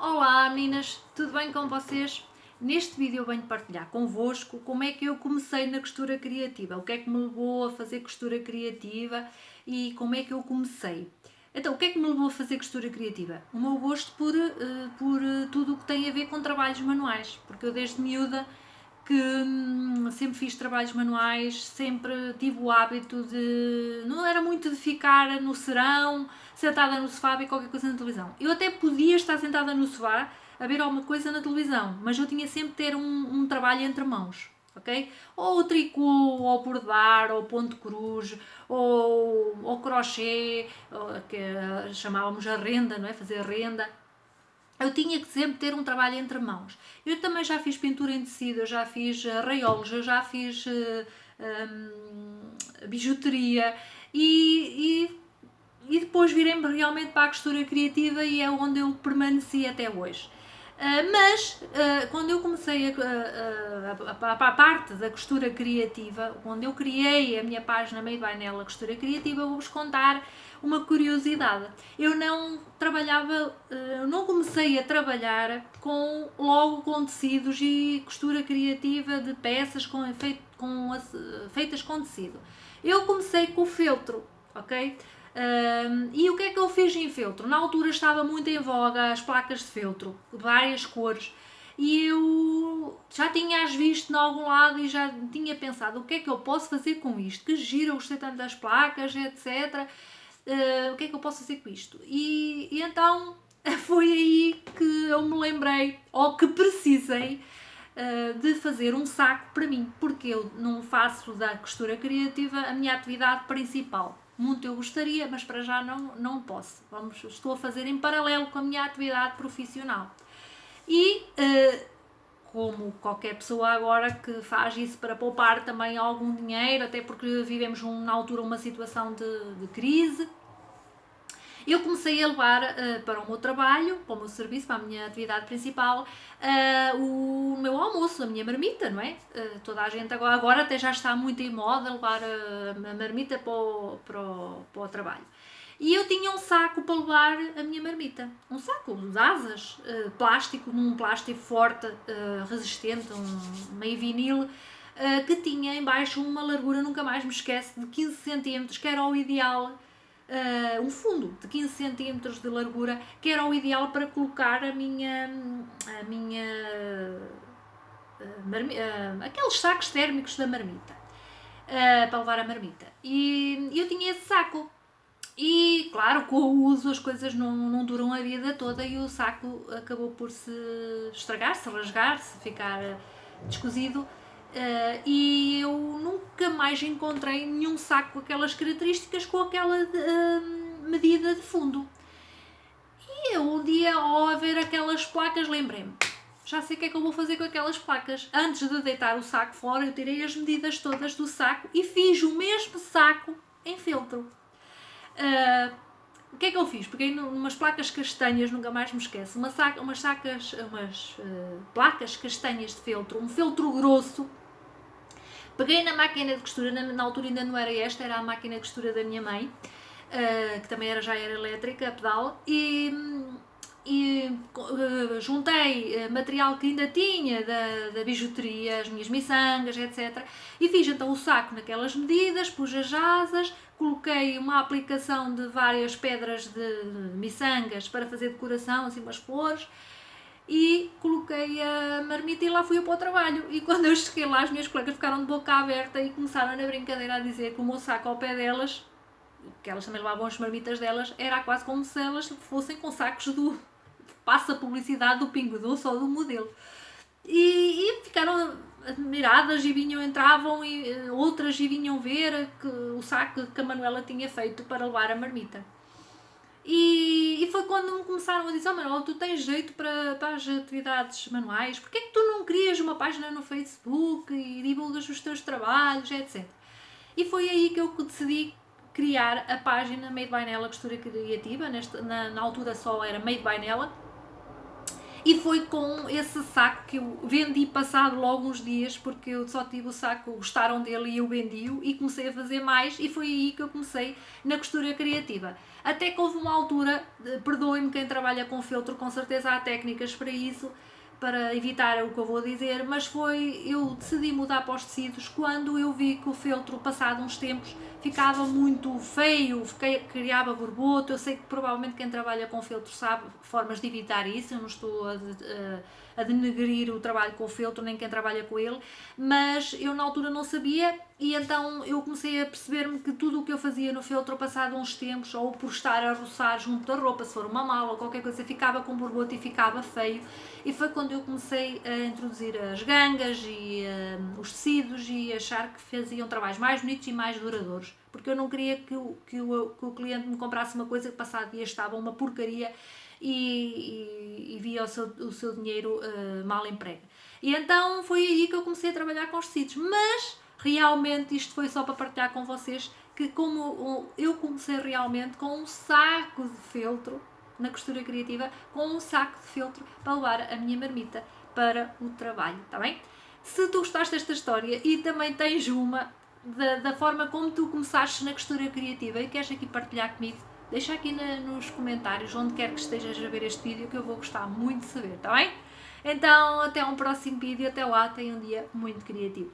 Olá meninas, tudo bem com vocês? Neste vídeo eu venho partilhar convosco como é que eu comecei na costura criativa, o que é que me levou a fazer costura criativa e como é que eu comecei. Então, o que é que me levou a fazer costura criativa? O meu gosto por tudo o que tem a ver com trabalhos manuais, porque eu desde miúda que sempre fiz trabalhos manuais, sempre tive o hábito de... Não era muito de ficar no serão, sentada no sofá a ver qualquer coisa na televisão. Eu até podia estar sentada no sofá a ver alguma coisa na televisão, mas eu tinha sempre de ter um trabalho entre mãos, ok? Ou o tricô, ou bordar, ou ponto cruz, ou crochê, ou, que chamávamos a renda, não é? Fazer renda. Eu tinha que sempre ter um trabalho entre mãos. Eu também já fiz pintura em tecido, eu já fiz arraiolos, eu já fiz bijuteria e depois virei-me realmente para a costura criativa e é onde eu permaneci até hoje. Quando eu comecei a parte da costura criativa, quando eu criei a minha página Made by Nela Costura Criativa, eu vou-vos contar uma curiosidade. Eu não trabalhava, não comecei a trabalhar logo com tecidos e costura criativa de peças feitas com tecido. Eu comecei com o feltro, ok? E o que é que eu fiz em feltro? Na altura estava muito em voga as placas de feltro, de várias cores, e eu já tinha as visto em algum lado e já tinha pensado o que é que eu posso fazer com isto, que giro, eu gostei tanto das placas, etc. O que é que eu posso fazer com isto? E então foi aí que eu me lembrei, ou que precisei, de fazer um saco para mim, porque eu não faço da costura criativa a minha atividade principal. Muito eu gostaria, mas para já não posso. Estou a fazer em paralelo com a minha atividade profissional. E como qualquer pessoa agora que faz isso para poupar também algum dinheiro, até porque vivemos na altura uma situação de crise, eu comecei a levar para o meu trabalho, para o meu serviço, para a minha atividade principal, o meu almoço, a minha marmita, não é? Toda a gente agora até já está muito em moda levar a marmita para o trabalho. E eu tinha um saco para levar a minha marmita. Um saco de asas, plástico, num plástico forte, resistente, meio vinil, que tinha em baixo uma largura, nunca mais me esqueço, de 15 cm, que era o ideal. Um fundo de 15 cm de largura, que era o ideal para colocar aqueles sacos térmicos da marmita, para levar a marmita. E eu tinha esse saco. E claro, com o uso as coisas não duram a vida toda e o saco acabou por se estragar, se rasgar, se ficar descozido. E eu nunca mais encontrei nenhum saco com aquelas características, com aquela medida de fundo. E eu um dia, ao ver aquelas placas, lembrei-me, já sei o que é que eu vou fazer com aquelas placas. Antes de deitar o saco fora, eu tirei as medidas todas do saco e fiz o mesmo saco em feltro. O que é que eu fiz? Peguei umas placas castanhas, nunca mais me esqueço, umas placas castanhas de feltro, um feltro grosso. Peguei na máquina de costura, na altura ainda não era esta, era a máquina de costura da minha mãe, que também já era elétrica, a pedal, e juntei material que ainda tinha da bijuteria, as minhas miçangas, etc. E fiz então o saco naquelas medidas, pus as asas, coloquei uma aplicação de várias pedras de miçangas para fazer decoração, assim umas flores, e coloquei a marmita e lá fui eu para o trabalho. E quando eu cheguei lá, as minhas colegas ficaram de boca aberta e começaram na brincadeira a dizer que o meu saco ao pé delas, que elas também levavam as marmitas delas, era quase como se elas fossem com sacos do passa publicidade do Pingo Doce ou do modelo. E ficaram admiradas e entravam e outras e vinham ver que o saco que a Manuela tinha feito para levar a marmita. E foi quando me começaram a dizer: oh, Manuela, tu tens jeito para as atividades manuais, porquê é que tu não crias uma página no Facebook e divulgas os teus trabalhos, etc. E foi aí que eu decidi criar a página Made by Nela Costura Criativa. Na altura só era Made by Nela. E foi com esse saco que eu vendi passado logo uns dias, porque eu só tive o saco, gostaram dele e eu vendi-o e comecei a fazer mais, e foi aí que eu comecei na costura criativa. Até que houve uma altura, perdoem-me quem trabalha com feltro, com certeza há técnicas para isso, para evitar o que eu vou dizer, mas eu decidi mudar para os tecidos quando eu vi que o feltro, passado uns tempos, ficava muito feio, criava borboto. Eu sei que provavelmente quem trabalha com feltro sabe formas de evitar isso, eu não estou a denegrir o trabalho com o feltro, nem quem trabalha com ele, mas eu na altura não sabia, e então eu comecei a perceber-me que tudo o que eu fazia no feltro, passado uns tempos, ou por estar a roçar junto da roupa, se for uma mala ou qualquer coisa, ficava com borboto e ficava feio. E foi quando eu comecei a introduzir as gangas e os tecidos, e achar que faziam trabalhos mais bonitos e mais duradouros, porque eu não queria que o cliente me comprasse uma coisa que passado dias estava uma porcaria e via o seu dinheiro mal emprego. E então foi aí que eu comecei a trabalhar com os tecidos, mas realmente isto foi só para partilhar com vocês que como eu comecei realmente com um saco de feltro na costura criativa, com um saco de feltro para levar a minha marmita para o trabalho, está bem? Se tu gostaste desta história e também tens uma da forma como tu começaste na costura criativa e queres aqui partilhar comigo, deixa aqui nos comentários, onde quer que estejas a ver este vídeo, que eu vou gostar muito de saber, está bem? Então, até um próximo vídeo, até lá, tenha um dia muito criativo.